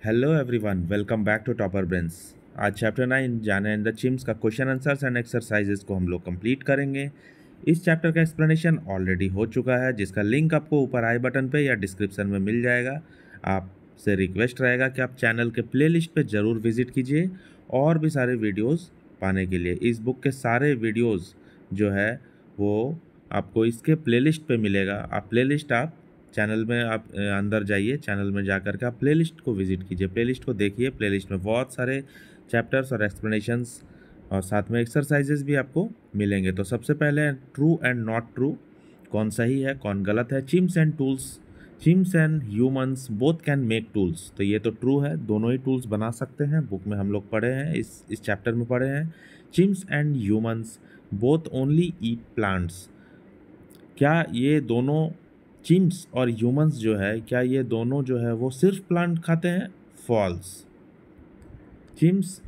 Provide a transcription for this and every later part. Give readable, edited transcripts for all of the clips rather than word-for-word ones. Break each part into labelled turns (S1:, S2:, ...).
S1: Hello everyone, welcome back to topper brains. आज chapter 9 Jane and the chimps का question answers and exercises को हम लोग complete करेंगे। इस चैप्टर का एक्सप्लेनेशन ऑलरेडी हो चुका है, जिसका लिंक आपको ऊपर आई बटन पे या डिस्क्रिप्शन में मिल जाएगा। आपसे रिक्वेस्ट रहेगा कि आप चैनल के प्लेलिस्ट पे ज़रूर विजिट कीजिए और भी सारे वीडियोज़ पाने के लिए। इस बुक के सारे वीडियोज़ जो है वो आपको इसके प्लेलिस्ट पे मिलेगा। आप प्लेलिस्ट आप चैनल में आप अंदर जाइए, चैनल में जा कर के आप प्लेलिस्ट को विजिट कीजिए, प्लेलिस्ट को देखिए। प्लेलिस्ट में बहुत सारे चैप्टर्स और एक्सप्लेनेशंस और साथ में एक्सरसाइजेस भी आपको मिलेंगे। तो सबसे पहले ट्रू एंड नॉट ट्रू, कौन सही है कौन गलत है। Chimps and tools, chimps and humans both can make tools, तो ये तो ट्रू है, दोनों ही टूल्स बना सकते हैं। बुक में हम लोग पढ़े हैं, इस चैप्टर में पढ़े हैं। Chimps and humans both only eat plants, क्या ये दोनों चिम्स और ह्यूमंस जो है, क्या ये दोनों जो है वो सिर्फ प्लांट खाते हैं? False. Chimps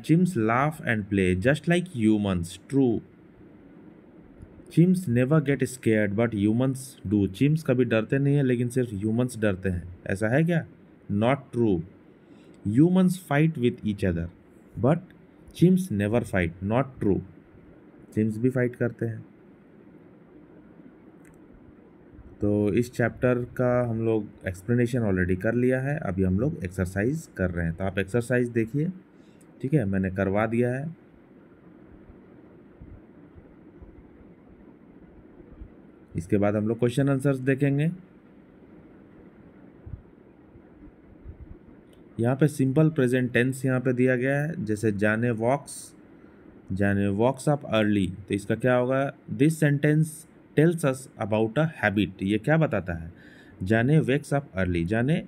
S1: chimps laugh and play just like humans, true. Chimps never get scared but humans do, chimps कभी डरते नहीं है लेकिन सिर्फ ह्यूमंस डरते हैं, ऐसा है क्या? Not true. Humans fight with each other but chimps never fight, not true. Chimps भी फाइट करते हैं। तो इस चैप्टर का हम लोग एक्सप्लेनेशन ऑलरेडी कर लिया है, अभी हम लोग एक्सरसाइज कर रहे हैं। तो आप एक्सरसाइज देखिए, ठीक है, मैंने करवा दिया है। इसके बाद हम लोग क्वेश्चन आंसर्स देखेंगे। यहाँ पे सिंपल प्रेजेंट टेंस यहाँ पे दिया गया है, जैसे जाने वॉक्स अप अर्ली, तो इसका क्या होगा? This sentence tells us about a habit, ये क्या बताता है? जाने वेक्स अप अर्ली, जाने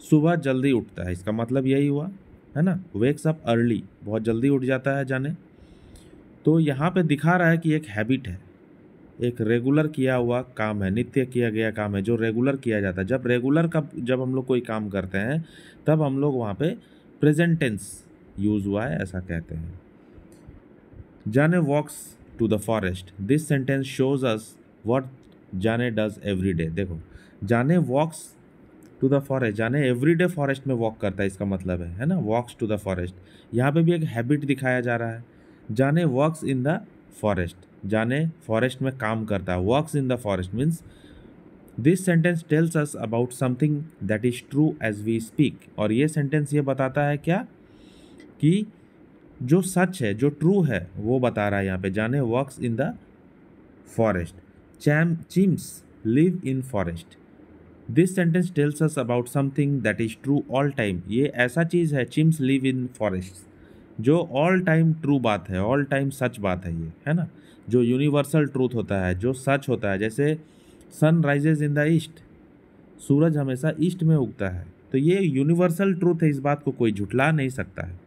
S1: सुबह जल्दी उठता है, इसका मतलब यही हुआ है ना। वेक्स अप अर्ली, बहुत जल्दी उठ जाता है जाने। तो यहाँ पे दिखा रहा है कि एक हैबिट है, एक रेगुलर किया हुआ काम है, नित्य किया गया काम है जो रेगुलर किया जाता है। जब हम लोग कोई काम करते हैं तब हम लोग वहाँ पे प्रेजेंट टेंस यूज़ हुआ है, ऐसा कहते हैं। Jane walks to the forest, this sentence shows us what Jane does every day. देखो, Jane walks to the forest, Jane everyday forest में वॉक करता है, इसका मतलब है ना, वॉक्स टू द फॉरेस्ट। यहाँ पे भी एक हैबिट दिखाया जा रहा है। Jane walks in the forest, Jane forest में काम करता है। Walks in the forest means this sentence tells us about something that is true as we speak, और ये सेंटेंस ये बताता है क्या? कि जो सच है, जो ट्रू है वो बता रहा है यहाँ पे। Jane walks in the forest, chimps live in forest, this sentence tells us about something that is true all time, ये ऐसा चीज़ है, चिम्स लिव इन फॉरेस्ट, जो ऑल टाइम ट्रू बात है, ऑल टाइम सच बात है, ये है ना, जो यूनिवर्सल ट्रूथ होता है, जो सच होता है। जैसे sun rises in the east, सूरज हमेशा ईस्ट में उगता है, तो ये यूनिवर्सल ट्रूथ है, इस बात को कोई झुठला नहीं सकता है।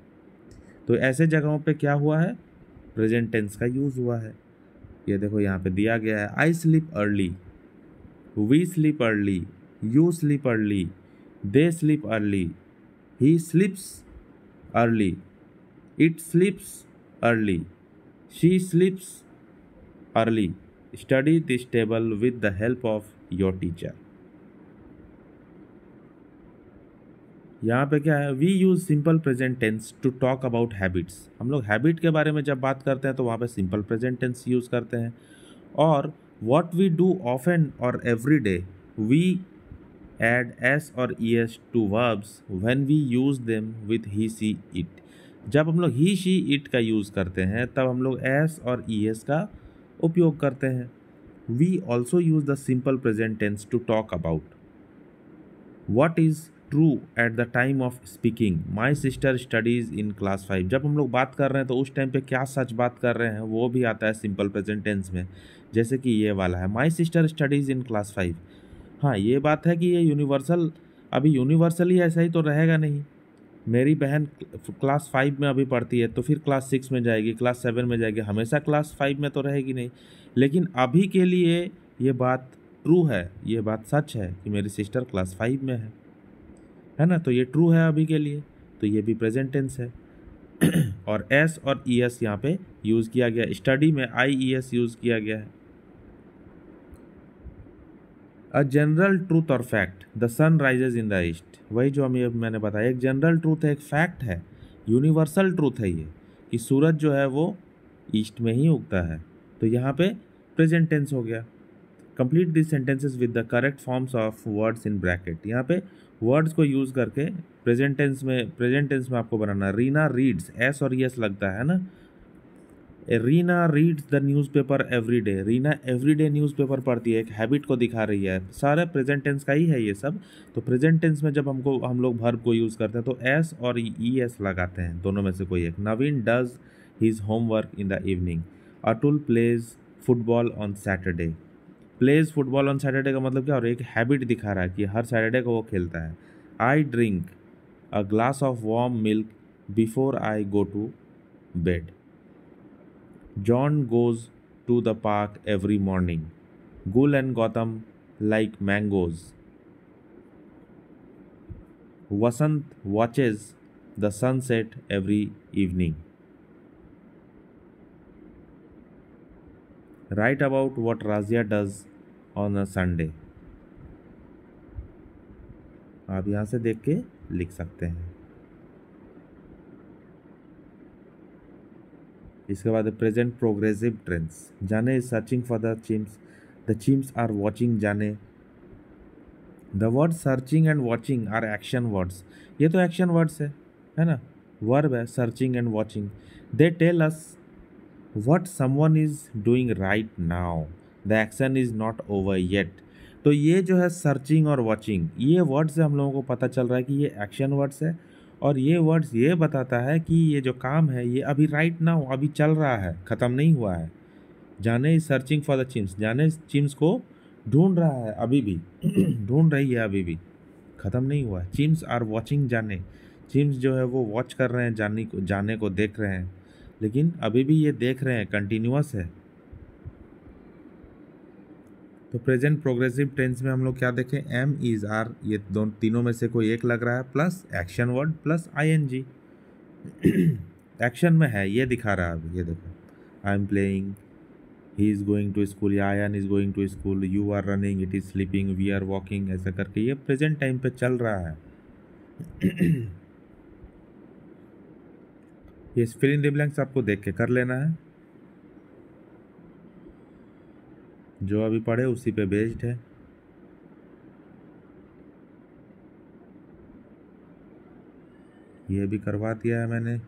S1: तो ऐसे जगहों पे क्या हुआ है? प्रेजेंट टेंस का यूज़ हुआ है। ये देखो यहाँ पे दिया गया है, I sleep early, we sleep early, you sleep early, they sleep early, he sleeps early, it sleeps early, she sleeps early, study this table with the help of your teacher। यहाँ पे क्या है? We use simple present tense to talk about habits, हम लोग habit के बारे में जब बात करते हैं तो वहाँ पे सिंपल प्रेजेंट टेंस यूज़ करते हैं। और वॉट वी डू ऑफन और every day, we add s और es to verbs when we use them with he she it, जब हम लोग he she it का यूज़ करते हैं तब हम लोग s और es का उपयोग करते हैं। we also use the simple present tense to talk about what is true at the time of speaking, my sister studies in class 5, जब हम लोग बात कर रहे हैं तो उस टाइम पे क्या सच बात कर रहे हैं वो भी आता है सिंपल प्रेजेंट टेंस में। जैसे कि ये वाला है, my sister studies in class 5, हाँ ये बात है कि ये यूनिवर्सल, अभी यूनिवर्सली ऐसा ही तो रहेगा नहीं। मेरी बहन क्लास 5 में अभी पढ़ती है, तो फिर क्लास 6 में जाएगी, क्लास 7 में जाएगी, हमेशा क्लास 5 में तो रहेगी नहीं। लेकिन अभी के लिए ये बात ट्रू है, ये बात सच है कि मेरी सिस्टर क्लास 5 में है ना, तो ये ट्रू है अभी के लिए, तो ये भी प्रेजेंट टेंस है। और एस और ई एस यहाँ पे यूज़ किया गया, स्टडी में आई ई एस यूज़ किया गया है। अ जनरल ट्रूथ और fact, the sun rises in the east, वही जो मैंने बताया, एक जनरल ट्रूथ है, एक फैक्ट है, यूनिवर्सल ट्रूथ है ये, कि सूरज जो है वो ईस्ट में ही उगता है। तो यहाँ पे प्रेजेंट टेंस हो गया। Complete this sentences with the correct forms of words in bracket. यहाँ पे वर्ड्स को यूज़ करके प्रेजेंट टेंस में आपको बनाना। रीना रीड्स, एस और यस लगता है ना। Reena reads the newspaper every day, Reena every day newspaper पढ़ती है, एक हैबिट को दिखा रही है। सारा प्रेजेंट टेंस का ही है ये सब। तो प्रेजेंट टेंस में जब हम लोग वर्ब को यूज़ करते हैं तो एस और ई एस लगाते हैं, दोनों में से कोई एक। Naveen does his homework in the evening. Atul plays football on Saturday. Plays football on Saturday का मतलब क्या, और एक हैबिट दिखा रहा है कि हर सैटरडे को वो खेलता है। I drink a glass of warm milk before I go to bed. John goes to the park every morning. Gul and Gautam like mangoes. Vasant watches the sunset every evening. Write about what Razia does on a Sunday. आप यहाँ से देख के लिख सकते हैं। इसके बाद present progressive tense. Jane is searching for the chimps are watching Jane. The word searching and watching are action words. ये तो एक्शन वर्ड्स है ना, वर्ब है searching and watching. They tell us what someone is doing right now, the action is not over yet. तो ये जो है searching और वॉचिंग, ये वर्ड से हम लोगों को पता चल रहा है कि ये एक्शन वर्ड्स है, और ये वर्ड्स ये बताता है कि ये जो काम है ये अभी राइट नाउ अभी चल रहा है, ख़त्म नहीं हुआ है। जाने is searching for the chimps, जाने चिम्स को ढूंढ रहा है अभी भी ढूंढ रही है अभी भी, ख़त्म नहीं हुआ है। चिम्स आर वॉचिंग जाने, चिम्स जो है वो वॉच कर रहे हैं जाने को देख रहे हैं, लेकिन अभी भी ये देख रहे हैं, कंटिन्यूअस है। तो प्रेजेंट प्रोग्रेसिव टेंस में हम लोग क्या देखें, एम इज आर, ये तीनों में से कोई एक लग रहा है, plus action word plus ING. Action में है, ये दिखा रहा है अभी, ये देखो, I am playing, he is going to school, या Ian is going to school, you are running, it is sleeping, we are walking, ऐसा करके ये प्रेजेंट टाइम पे चल रहा है। ये फिल इन द ब्लैंक्स आपको देख के कर लेना है, जो अभी पढ़े उसी पे बेस्ड है। ये भी करवा दिया है मैंने।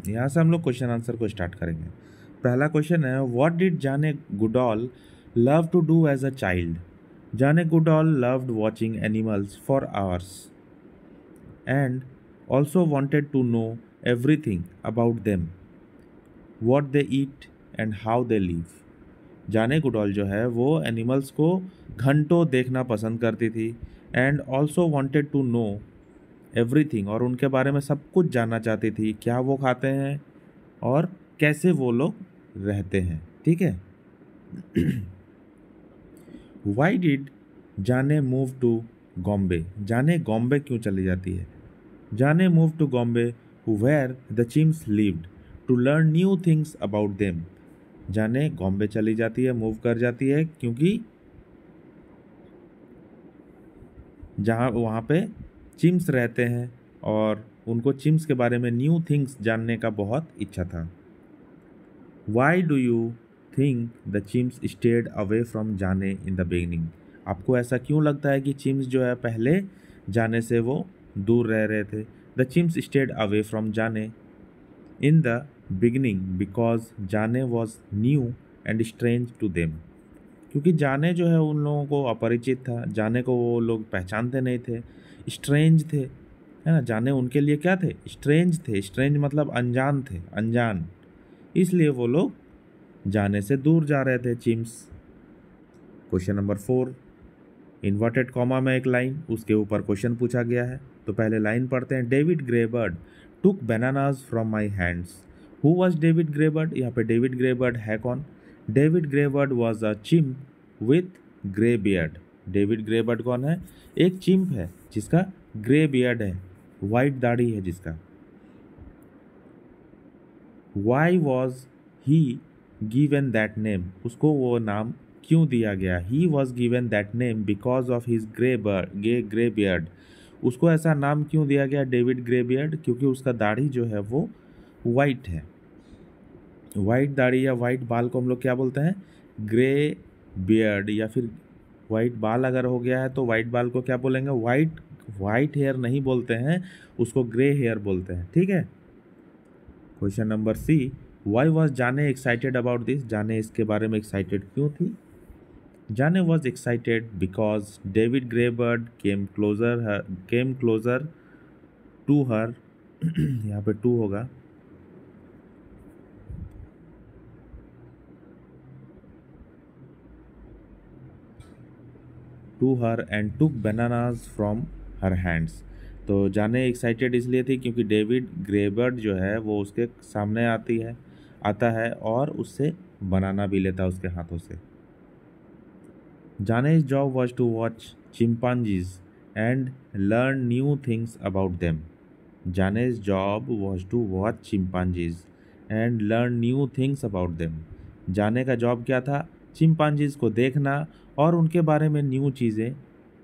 S1: यहाँ से हम लोग क्वेश्चन आंसर को स्टार्ट करेंगे। पहला क्वेश्चन है, what did Jane Goodall love to do as a child. Jane Goodall loved watching animals for hours and also wanted to know everything about them, what they eat and how they live. Jane Goodall जो है वो animals को घंटों देखना पसंद करती थी, and also wanted to know everything, और उनके बारे में सब कुछ जानना चाहती थी, क्या वो खाते हैं और कैसे वो लोग रहते हैं। ठीक है। Why did Jane move to Bombay, Jane Bombay क्यों चली जाती है। Jane move to Bombay where the chimps lived to learn new things about them. Jane Bombay चली जाती है, मूव कर जाती है, क्योंकि जहाँ वहाँ पे चिम्स रहते हैं और उनको चिम्स के बारे में न्यू थिंग्स जानने का बहुत इच्छा था। Why do you think the chimps stayed away from Jane in the beginning. आपको ऐसा क्यों लगता है कि चिम्स जो है पहले जाने से वो दूर रह रहे थे। The chimps stayed away from Jane in the beginning because Jane was new and strange to them. क्योंकि जाने जो है उन लोगों को अपरिचित था, जाने को वो लोग पहचानते नहीं थे, स्ट्रेंज थे, है ना। जाने उनके लिए क्या थे, स्ट्रेंज थे। स्ट्रेंज मतलब अनजान थे, अनजान, इसलिए वो लोग जाने से दूर जा रहे थे, chimps. Question number 4, inverted comma में एक लाइन, उसके ऊपर क्वेश्चन पूछा गया है। तो पहले लाइन पढ़ते हैं, David Greybeard took bananas from my hands. Who was David Greybeard. यहाँ पे डेविड ग्रेबर्ड है कौन, David Greybeard was a chimp with grey beard. David Greybeard कौन है? एक चिम्प है जिसका ग्रे बियर्ड है, वाइट दाढ़ी है जिसका। Why was he given that name, उसको वो नाम क्यों दिया गया? He was given that name because of his grey beard. उसको ऐसा नाम क्यों दिया गया डेविड ग्रे बियर्ड? क्योंकि उसका दाढ़ी जो है वो वाइट है। वाइट दाढ़ी या वाइट बाल को हम लोग क्या बोलते हैं? Grey beard. या फिर वाइट बाल अगर हो गया है तो वाइट बाल को क्या बोलेंगे? वाइट हेयर नहीं बोलते हैं, उसको ग्रे हेयर बोलते हैं। ठीक है। Question number C, why was Jane excited about this? Jane इसके बारे में एक्साइटेड क्यों थी? Jane was excited because David Greybeard came closer to her यहाँ पे टू होगा, to her and took bananas from her hands. तो जाने एक्साइटेड इसलिए थी क्योंकि डेविड ग्रेबर्ड जो है वो उसके सामने आता है और उससे बनाना भी लेता है उसके हाथों से। जाने's job was to watch chimpanzees and learn new things about them. Jane's job was to watch chimpanzees and learn new things about them. जाने का जॉब क्या था? चिंपांजीज को देखना और उनके बारे में न्यू चीज़ें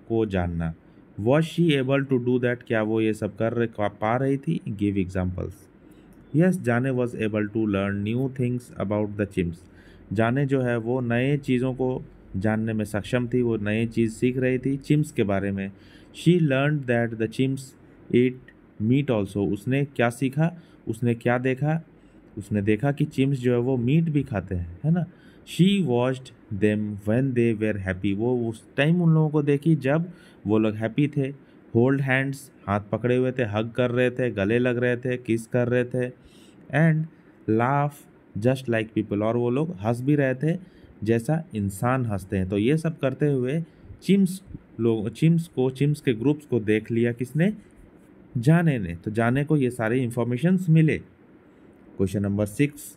S1: को जानना। Was she able to do that? क्या वो ये सब पा रही थी? Give examples. Yes, Jane was able to learn new things about the chimps. Jane जो है वो नए चीज़ों को जानने में सक्षम थी, वो नई चीज़ सीख रही थी चिम्स के बारे में। She learn that the chimps eat meat also. उसने क्या सीखा? उसने क्या देखा? उसने देखा कि चिम्स जो है वो मीट भी खाते हैं, है ना। She watched them when they were happy. वो उस टाइम उन लोगों को देखी जब वो लोग हैप्पी थे। होल्ड हैंड्स, हाथ पकड़े हुए थे, हग कर रहे थे, गले लग रहे थे, किस कर रहे थे। And laugh just like people, और वो लोग हंस भी रहे थे जैसा इंसान हंसते हैं। तो ये सब करते हुए चिम्स के ग्रुप्स को देख लिया किसने? जाने ने। तो जाने को ये सारे इंफॉर्मेशंस मिले। Question number 6,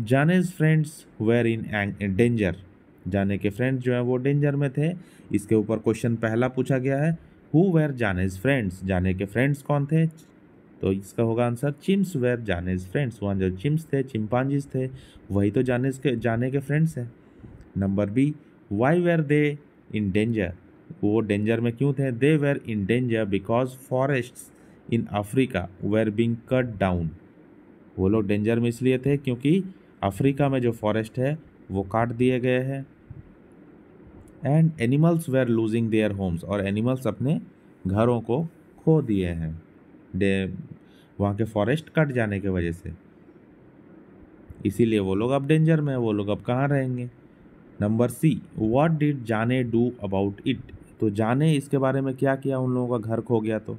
S1: Jane's friends were in danger. Jane के फ्रेंड्स जो है वो डेंजर में थे। इसके ऊपर क्वेश्चन पहला पूछा गया है, हु वेर जाने's फ्रेंड्स? जाने के फ्रेंड्स कौन थे? तो इसका होगा आंसर चिम्स वेर जाने's फ्रेंड्स। वहाँ जो चिम्स थे, चिंपांजीज थे, वही तो जाने के फ्रेंड्स हैं। Number B, why were they in danger? वो डेंजर में क्यों थे? They were in danger because forests in Africa were being cut down. वो लोग डेंजर में इसलिए थे क्योंकि अफ्रीका में जो फॉरेस्ट है वो काट दिए गए हैं। And animals were losing their homes, और एनिमल्स अपने घरों को खो दिए हैं वहाँ के फॉरेस्ट कट जाने की वजह से। इसीलिए वो लोग अब डेंजर में है, वो लोग अब कहाँ रहेंगे। नंबर सी, व्हाट डिड जाने डू अबाउट इट? तो जाने इसके बारे में क्या किया? उन लोगों का घर खो गया तो।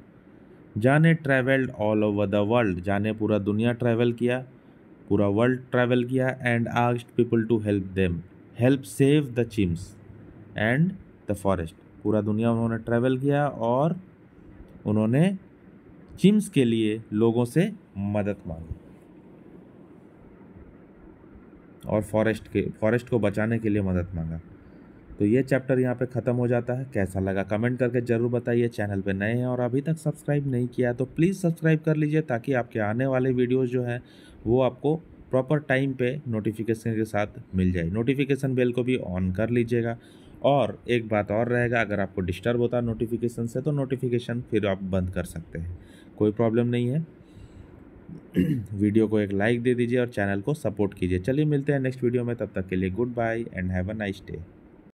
S1: Jane travelled all over the world. Jane पूरा दुनिया ट्रैवल किया, पूरा वर्ल्ड ट्रैवल किया। And asked people to help save the chimps and the forest. पूरा दुनिया उन्होंने ट्रैवल किया और उन्होंने चिम्स के लिए लोगों से मदद मांगी और फॉरेस्ट को बचाने के लिए मदद मांगा। तो ये चैप्टर यहाँ पे ख़त्म हो जाता है। कैसा लगा कमेंट करके ज़रूर बताइए। चैनल पे नए हैं और अभी तक सब्सक्राइब नहीं किया है तो प्लीज़ सब्सक्राइब कर लीजिए ताकि आपके आने वाले वीडियोस जो हैं वो आपको प्रॉपर टाइम पे नोटिफिकेशन के साथ मिल जाए। नोटिफिकेशन बेल को भी ऑन कर लीजिएगा। और एक बात और रहेगा, अगर आपको डिस्टर्ब होता है नोटिफिकेशन से तो नोटिफिकेशन फिर आप बंद कर सकते हैं, कोई प्रॉब्लम नहीं है। वीडियो को एक लाइक दे दीजिए और चैनल को सपोर्ट कीजिए। चलिए मिलते हैं नेक्स्ट वीडियो में, तब तक के लिए goodbye and have a nice day.